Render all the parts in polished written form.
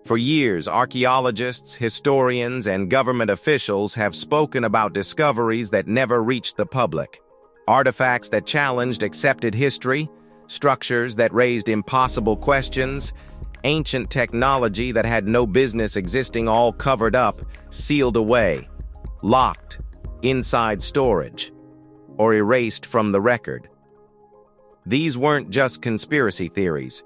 For years, archaeologists, historians, and government officials have spoken about discoveries that never reached the public. Artifacts that challenged accepted history, structures that raised impossible questions, ancient technology that had no business existing, all covered up, sealed away, locked, inside storage, or erased from the record. These weren't just conspiracy theories.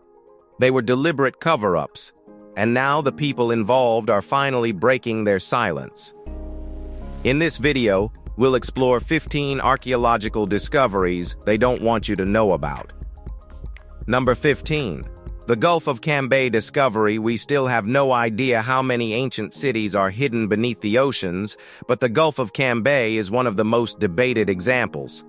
They were deliberate cover-ups, and now the people involved are finally breaking their silence. In this video, we'll explore 15 archaeological discoveries they don't want you to know about. Number 15. The Gulf of Cambay discovery. We still have no idea how many ancient cities are hidden beneath the oceans, but the Gulf of Cambay is one of the most debated examples.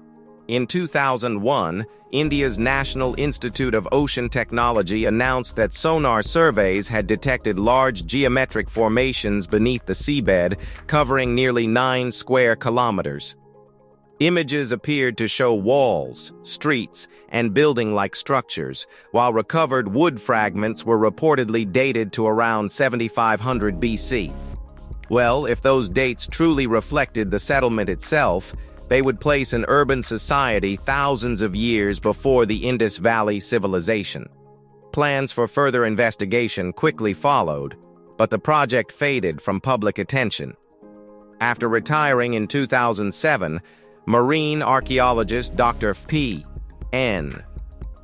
In 2001, India's National Institute of Ocean Technology announced that sonar surveys had detected large geometric formations beneath the seabed, covering nearly 9 square kilometers. Images appeared to show walls, streets, and building-like structures, while recovered wood fragments were reportedly dated to around 7500 BC. Well, if those dates truly reflected the settlement itself, they would place an urban society thousands of years before the Indus Valley civilization. Plans for further investigation quickly followed, but the project faded from public attention. After retiring in 2007, marine archaeologist Dr. P.N.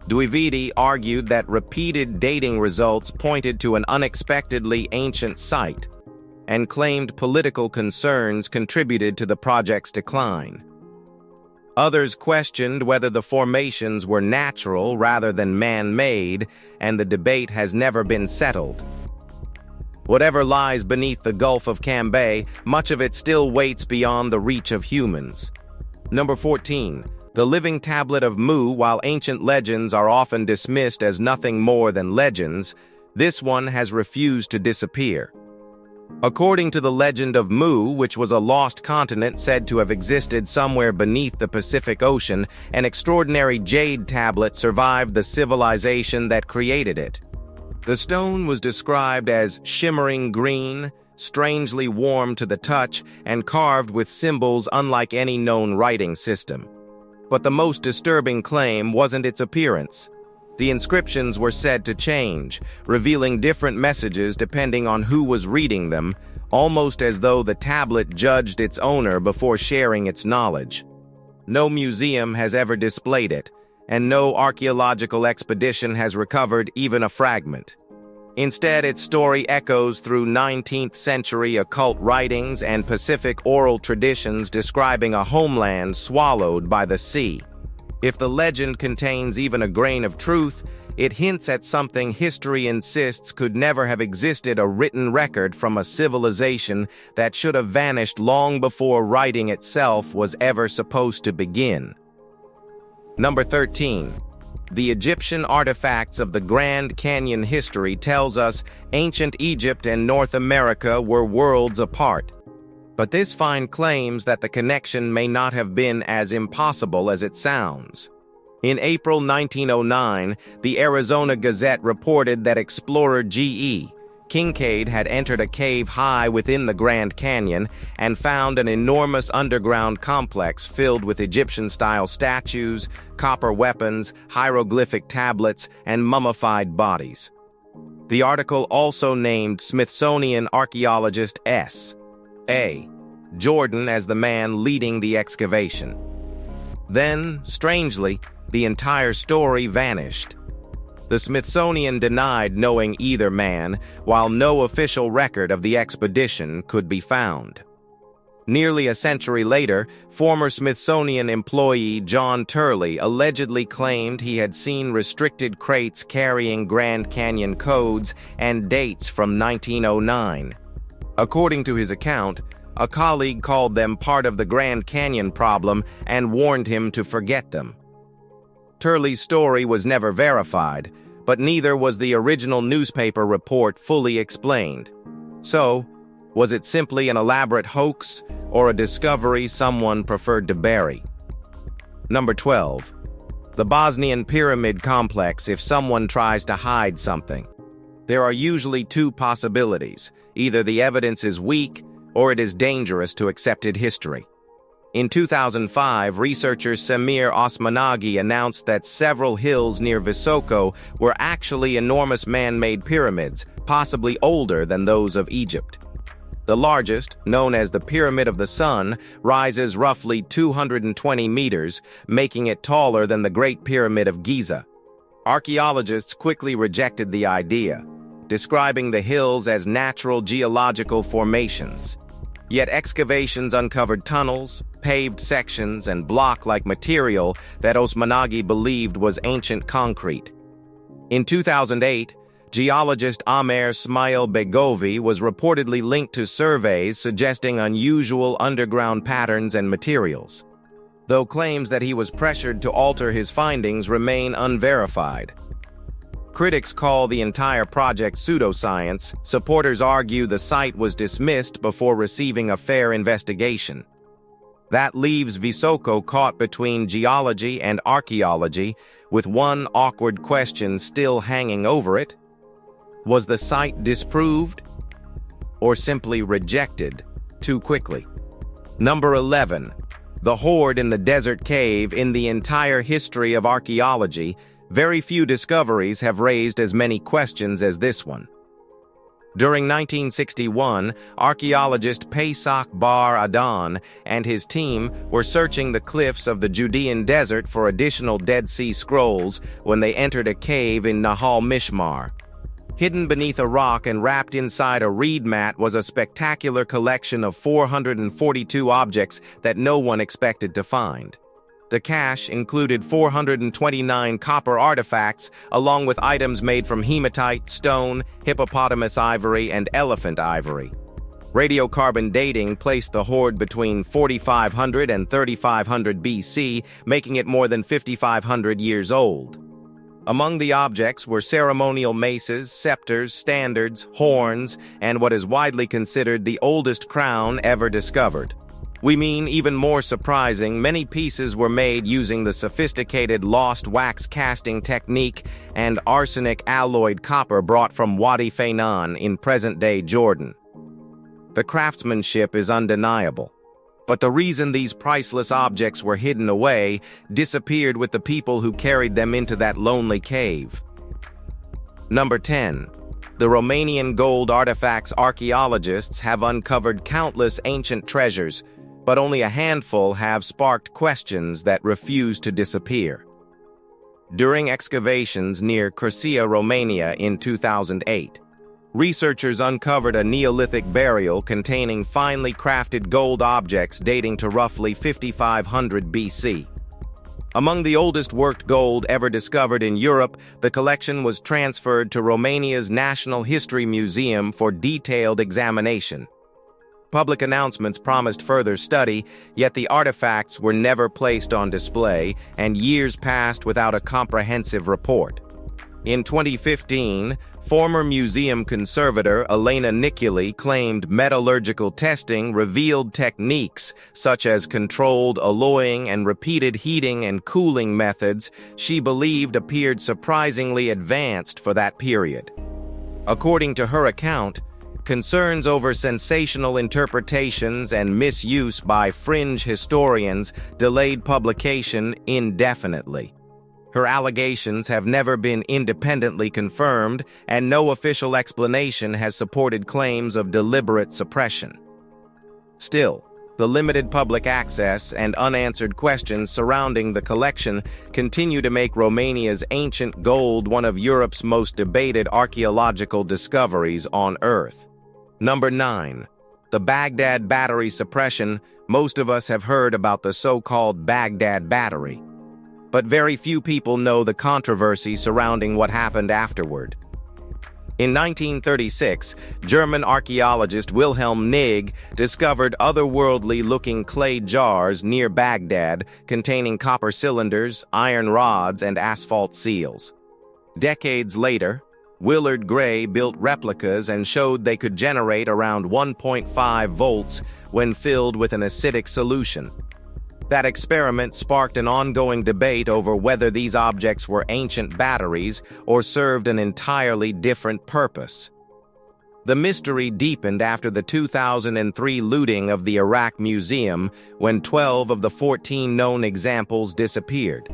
Dwivedi argued that repeated dating results pointed to an unexpectedly ancient site, and claimed political concerns contributed to the project's decline. Others questioned whether the formations were natural rather than man-made, and the debate has never been settled. Whatever lies beneath the Gulf of Cambay, much of it still waits beyond the reach of humans. Number 14. The Living Tablet of Mu. While ancient legends are often dismissed as nothing more than legends, this one has refused to disappear. According to the legend of Mu, which was a lost continent said to have existed somewhere beneath the Pacific Ocean, an extraordinary jade tablet survived the civilization that created it. The stone was described as shimmering green, strangely warm to the touch, and carved with symbols unlike any known writing system. But the most disturbing claim wasn't its appearance. The inscriptions were said to change, revealing different messages depending on who was reading them, almost as though the tablet judged its owner before sharing its knowledge. No museum has ever displayed it, and no archaeological expedition has recovered even a fragment. Instead, its story echoes through 19th-century occult writings and Pacific oral traditions describing a homeland swallowed by the sea. If the legend contains even a grain of truth, it hints at something history insists could never have existed: a written record from a civilization that should have vanished long before writing itself was ever supposed to begin. Number 13. The Egyptian artifacts of the Grand Canyon. History tells us ancient Egypt and North America were worlds apart. But this find claims that the connection may not have been as impossible as it sounds. In April 1909, the Arizona Gazette reported that explorer G.E. Kincaid had entered a cave high within the Grand Canyon and found an enormous underground complex filled with Egyptian-style statues, copper weapons, hieroglyphic tablets, and mummified bodies. The article also named Smithsonian archaeologist S.A. Jordan as the man leading the excavation. Then, strangely, the entire story vanished. The Smithsonian denied knowing either man, while no official record of the expedition could be found. Nearly a century later, former Smithsonian employee John Turley allegedly claimed he had seen restricted crates carrying Grand Canyon codes and dates from 1909. According to his account, a colleague called them part of the Grand Canyon problem and warned him to forget them. Turley's story was never verified, but neither was the original newspaper report fully explained. So, was it simply an elaborate hoax or a discovery someone preferred to bury? Number 12. The Bosnian Pyramid Complex. If someone tries to hide something, There are usually two possibilities. Either the evidence is weak or it is dangerous to accepted history. In 2005, researcher Semir Osmanagi announced that several hills near Visoko were actually enormous man-made pyramids, possibly older than those of Egypt. The largest, known as the Pyramid of the Sun, rises roughly 220 meters, making it taller than the Great Pyramid of Giza. Archaeologists quickly rejected the idea, describing the hills as natural geological formations. Yet excavations uncovered tunnels, paved sections, and block-like material that Osmanagi believed was ancient concrete. In 2008, geologist Amer Smail Begovi was reportedly linked to surveys suggesting unusual underground patterns and materials, though claims that he was pressured to alter his findings remain unverified. Critics call the entire project pseudoscience. Supporters argue the site was dismissed before receiving a fair investigation. That leaves Visoko caught between geology and archaeology, with one awkward question still hanging over it. Was the site disproved or simply rejected too quickly? Number 11. The hoard in the desert cave. In the entire history of archaeology, very few discoveries have raised as many questions as this one. During 1961, archaeologist Pesach Bar Adon and his team were searching the cliffs of the Judean desert for additional Dead Sea Scrolls when they entered a cave in Nahal Mishmar. Hidden beneath a rock and wrapped inside a reed mat was a spectacular collection of 442 objects that no one expected to find. The cache included 429 copper artifacts, along with items made from hematite, stone, hippopotamus ivory, and elephant ivory. Radiocarbon dating placed the hoard between 4500 and 3500 BC, making it more than 5500 years old. Among the objects were ceremonial maces, scepters, standards, horns, and what is widely considered the oldest crown ever discovered. We mean, even more surprising, many pieces were made using the sophisticated lost wax casting technique and arsenic alloyed copper brought from Wadi Fainan in present-day Jordan. The craftsmanship is undeniable, but the reason these priceless objects were hidden away disappeared with the people who carried them into that lonely cave. Number 10. The Romanian gold artifacts. Archaeologists have uncovered countless ancient treasures, but only a handful have sparked questions that refuse to disappear. During excavations near Cursia, Romania in 2008, researchers uncovered a Neolithic burial containing finely crafted gold objects dating to roughly 5500 BC. Among the oldest worked gold ever discovered in Europe, the collection was transferred to Romania's National History Museum for detailed examination. Public announcements promised further study, yet the artifacts were never placed on display, and years passed without a comprehensive report. In 2015, former museum conservator Elena Niculi claimed metallurgical testing revealed techniques such as controlled alloying and repeated heating and cooling methods she believed appeared surprisingly advanced for that period. According to her account, concerns over sensational interpretations and misuse by fringe historians delayed publication indefinitely. Her allegations have never been independently confirmed, and no official explanation has supported claims of deliberate suppression. Still, the limited public access and unanswered questions surrounding the collection continue to make Romania's ancient gold one of Europe's most debated archaeological discoveries on Earth. Number 9. The Baghdad Battery suppression. Most of us have heard about the so-called Baghdad Battery, but very few people know the controversy surrounding what happened afterward. In 1936, German archaeologist Wilhelm Nigg discovered otherworldly-looking clay jars near Baghdad containing copper cylinders, iron rods, and asphalt seals. Decades later, Willard Gray built replicas and showed they could generate around 1.5 volts when filled with an acidic solution. That experiment sparked an ongoing debate over whether these objects were ancient batteries or served an entirely different purpose. The mystery deepened after the 2003 looting of the Iraq Museum, when 12 of the 14 known examples disappeared.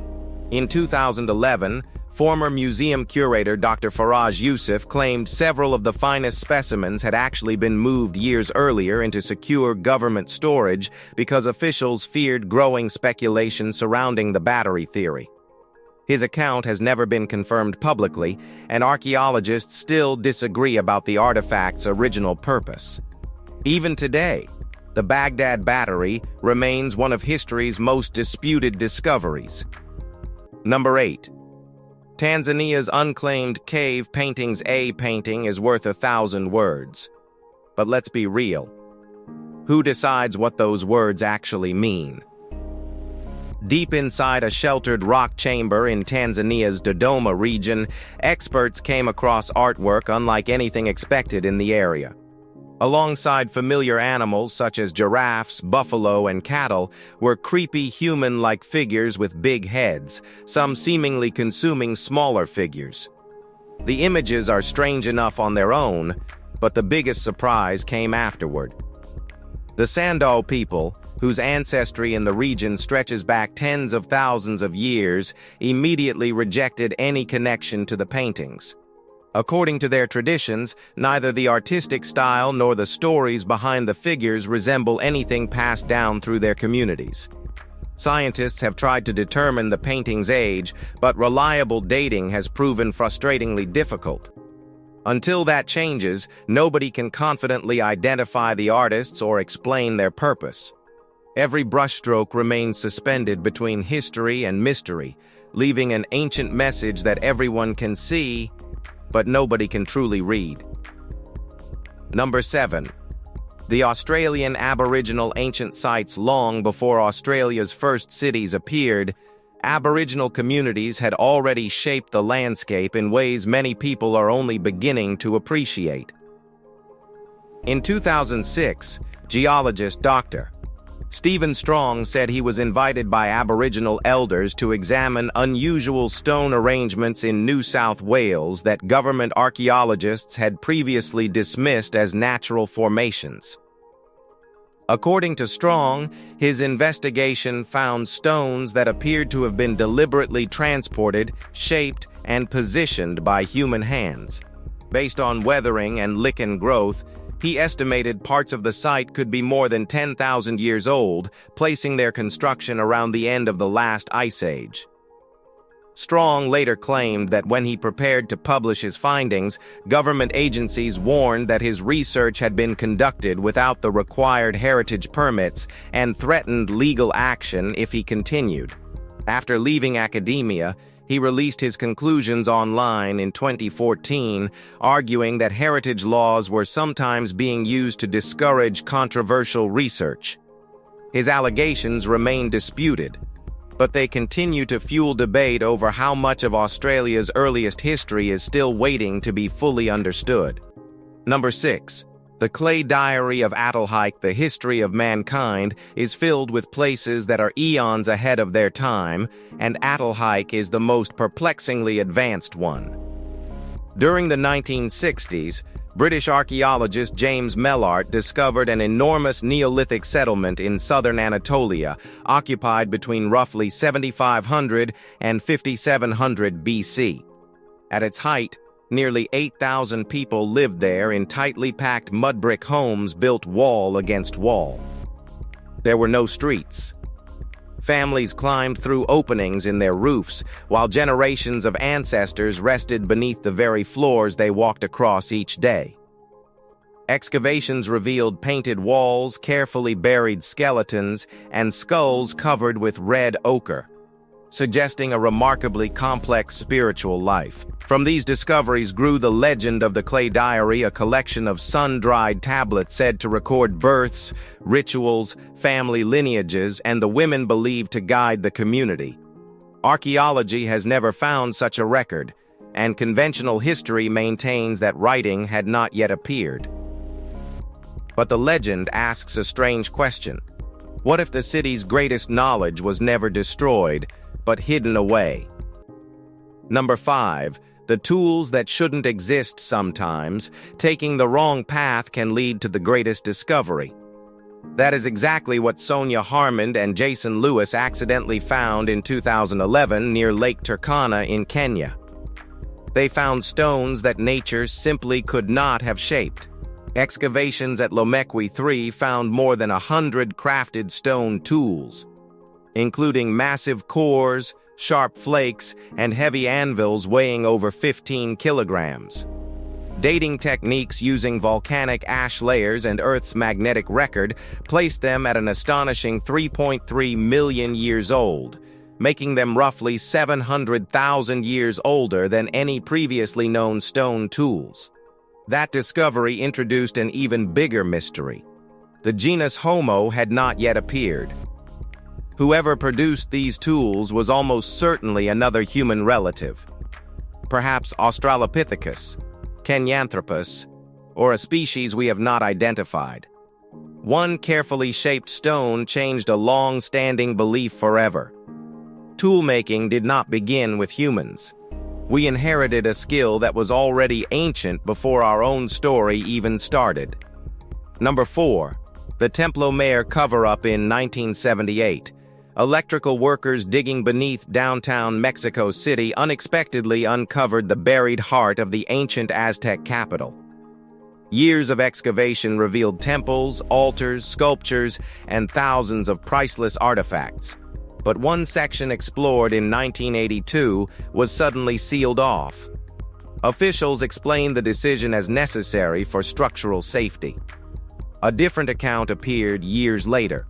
In 2011, former museum curator Dr. Faraj Yusuf claimed several of the finest specimens had actually been moved years earlier into secure government storage because officials feared growing speculation surrounding the battery theory. His account has never been confirmed publicly, and archaeologists still disagree about the artifact's original purpose. Even today, the Baghdad Battery remains one of history's most disputed discoveries. Number 8. Tanzania's unclaimed cave painting's A painting is worth 1,000 words. But let's be real. Who decides what those words actually mean? Deep inside a sheltered rock chamber in Tanzania's Dodoma region, experts came across artwork unlike anything expected in the area. Alongside familiar animals such as giraffes, buffalo, and cattle were creepy human-like figures with big heads, some seemingly consuming smaller figures. The images are strange enough on their own, but the biggest surprise came afterward. The Sandal people, whose ancestry in the region stretches back tens of thousands of years, immediately rejected any connection to the paintings. According to their traditions, neither the artistic style nor the stories behind the figures resemble anything passed down through their communities. Scientists have tried to determine the painting's age, but reliable dating has proven frustratingly difficult. Until that changes, nobody can confidently identify the artists or explain their purpose. Every brushstroke remains suspended between history and mystery, leaving an ancient message that everyone can see, but nobody can truly read. Number 7. The Australian Aboriginal ancient sites. Long before Australia's first cities appeared, Aboriginal communities had already shaped the landscape in ways many people are only beginning to appreciate. In 2006, geologist Dr. Stephen Strong said he was invited by Aboriginal elders to examine unusual stone arrangements in New South Wales that government archaeologists had previously dismissed as natural formations. According to Strong, his investigation found stones that appeared to have been deliberately transported, shaped, and positioned by human hands. Based on weathering and lichen growth, he estimated parts of the site could be more than 10,000 years old, placing their construction around the end of the last ice age. Strong later claimed that when he prepared to publish his findings, government agencies warned that his research had been conducted without the required heritage permits and threatened legal action if he continued. After leaving academia, he released his conclusions online in 2014, arguing that heritage laws were sometimes being used to discourage controversial research. His allegations remain disputed, but they continue to fuel debate over how much of Australia's earliest history is still waiting to be fully understood. Number 6. The Clay Diary of Atalhike. The history of mankind is filled with places that are eons ahead of their time, and Atalhike is the most perplexingly advanced one. During the 1960s, British archaeologist James Mellart discovered an enormous Neolithic settlement in southern Anatolia, occupied between roughly 7500 and 5700 BC. At its height, nearly 8,000 people lived there in tightly packed mud brick homes built wall against wall. There were no streets. Families climbed through openings in their roofs, while generations of ancestors rested beneath the very floors they walked across each day. Excavations revealed painted walls, carefully buried skeletons, and skulls covered with red ochre, suggesting a remarkably complex spiritual life. From these discoveries grew the legend of the Clay Diary, a collection of sun-dried tablets said to record births, rituals, family lineages, and the women believed to guide the community. Archaeology has never found such a record, and conventional history maintains that writing had not yet appeared. But the legend asks a strange question. What if the city's greatest knowledge was never destroyed, but hidden away? Number 5. The tools that shouldn't exist sometimes. Taking the wrong path can lead to the greatest discovery. That is exactly what Sonia Harmond and Jason Lewis accidentally found in 2011 near Lake Turkana in Kenya. They found stones that nature simply could not have shaped. Excavations at Lomekwi 3 found more than 100 crafted stone tools, including massive cores, sharp flakes, and heavy anvils weighing over 15 kilograms. Dating techniques using volcanic ash layers and Earth's magnetic record placed them at an astonishing 3.3 million years old, making them roughly 700,000 years older than any previously known stone tools. That discovery introduced an even bigger mystery. The genus Homo had not yet appeared. Whoever produced these tools was almost certainly another human relative. Perhaps Australopithecus, Kenyanthropus, or a species we have not identified. One carefully shaped stone changed a long-standing belief forever. Toolmaking did not begin with humans. We inherited a skill that was already ancient before our own story even started. Number 4. The Templo Mayor cover-up in 1978. Electrical workers digging beneath downtown Mexico City unexpectedly uncovered the buried heart of the ancient Aztec capital. Years of excavation revealed temples, altars, sculptures, and thousands of priceless artifacts. But one section explored in 1982 was suddenly sealed off. Officials explained the decision as necessary for structural safety. A different account appeared years later.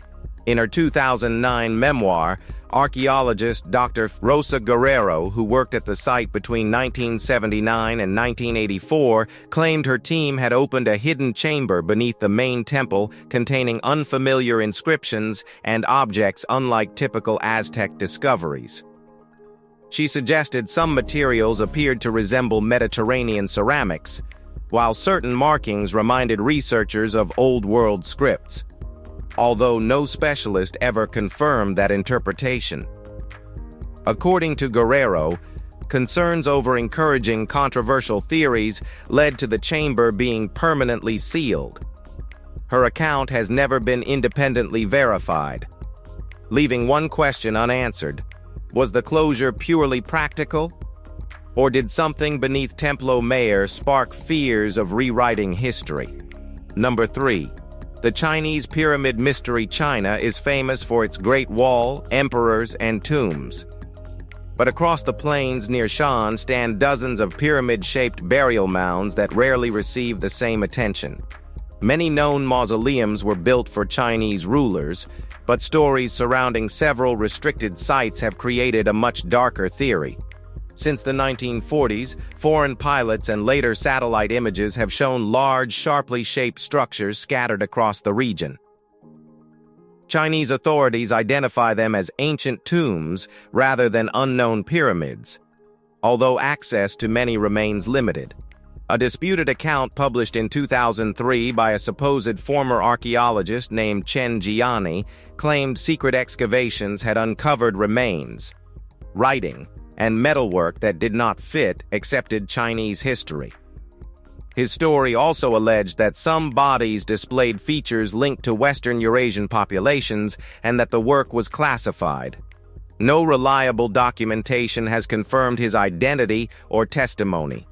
In her 2009 memoir, archaeologist Dr. Rosa Guerrero, who worked at the site between 1979 and 1984, claimed her team had opened a hidden chamber beneath the main temple containing unfamiliar inscriptions and objects unlike typical Aztec discoveries. She suggested some materials appeared to resemble Mediterranean ceramics, while certain markings reminded researchers of Old World scripts, although no specialist ever confirmed that interpretation. According to Guerrero, concerns over encouraging controversial theories led to the chamber being permanently sealed. Her account has never been independently verified, leaving one question unanswered. Was the closure purely practical? Or did something beneath Templo Mayor spark fears of rewriting history? Number 3. The Chinese pyramid mystery. China is famous for its Great Wall, emperors, and tombs. But across the plains near Shan stand dozens of pyramid-shaped burial mounds that rarely receive the same attention. Many known mausoleums were built for Chinese rulers, but stories surrounding several restricted sites have created a much darker theory. Since the 1940s, foreign pilots and later satellite images have shown large, sharply shaped structures scattered across the region. Chinese authorities identify them as ancient tombs rather than unknown pyramids, although access to many remains limited. A disputed account published in 2003 by a supposed former archaeologist named Chen Jiani claimed secret excavations had uncovered remains, writing, and metalwork that did not fit accepted Chinese history. His story also alleged that some bodies displayed features linked to Western Eurasian populations and that the work was classified. No reliable documentation has confirmed his identity or testimony.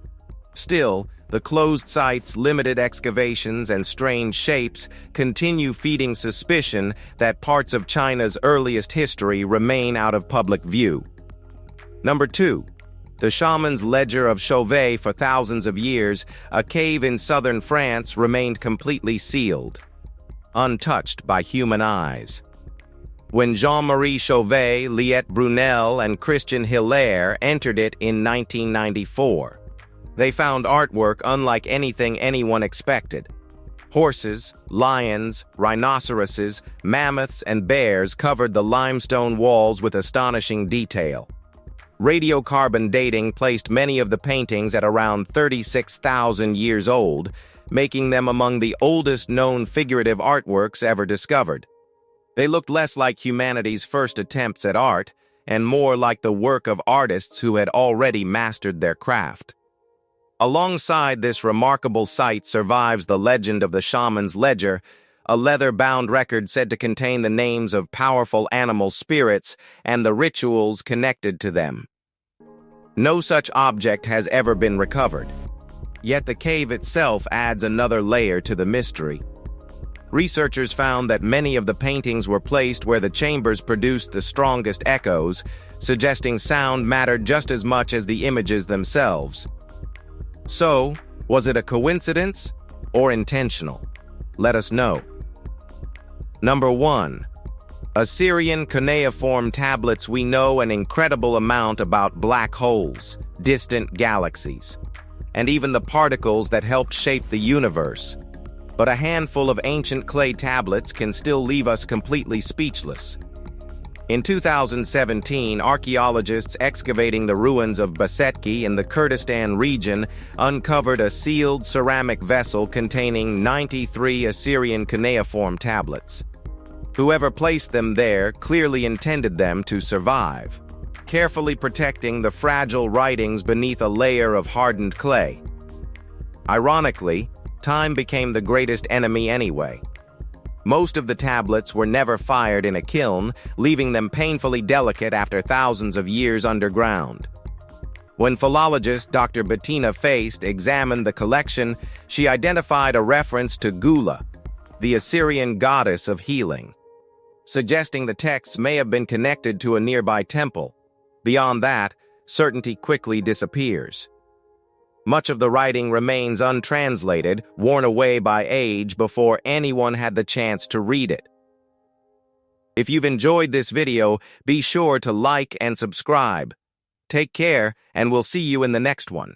Still, the closed sites, limited excavations, and strange shapes continue feeding suspicion that parts of China's earliest history remain out of public view. Number 2. The shaman's ledger of Chauvet. For thousands of years, a cave in southern France remained completely sealed, untouched by human eyes. When Jean-Marie Chauvet, Liette Brunel, and Christian Hilaire entered it in 1994, they found artwork unlike anything anyone expected. Horses, lions, rhinoceroses, mammoths, and bears covered the limestone walls with astonishing detail. Radiocarbon dating placed many of the paintings at around 36,000 years old, making them among the oldest known figurative artworks ever discovered. They looked less like humanity's first attempts at art and more like the work of artists who had already mastered their craft. Alongside this remarkable site survives the legend of the shaman's ledger, a leather-bound record said to contain the names of powerful animal spirits and the rituals connected to them. No such object has ever been recovered, yet the cave itself adds another layer to the mystery. Researchers found that many of the paintings were placed where the chambers produced the strongest echoes, suggesting sound mattered just as much as the images themselves. So, was it a coincidence or intentional? Let us know. Number 1. Assyrian cuneiform tablets. We know an incredible amount about black holes, distant galaxies, and even the particles that helped shape the universe. But a handful of ancient clay tablets can still leave us completely speechless. In 2017, archaeologists excavating the ruins of Basetki in the Kurdistan region uncovered a sealed ceramic vessel containing 93 Assyrian cuneiform tablets. Whoever placed them there clearly intended them to survive, carefully protecting the fragile writings beneath a layer of hardened clay. Ironically, time became the greatest enemy anyway. Most of the tablets were never fired in a kiln, leaving them painfully delicate after thousands of years underground. When philologist Dr. Bettina Feist examined the collection, she identified a reference to Gula, the Assyrian goddess of healing, suggesting the texts may have been connected to a nearby temple. Beyond that, certainty quickly disappears. Much of the writing remains untranslated, worn away by age before anyone had the chance to read it. If you've enjoyed this video, be sure to like and subscribe. Take care, and we'll see you in the next one.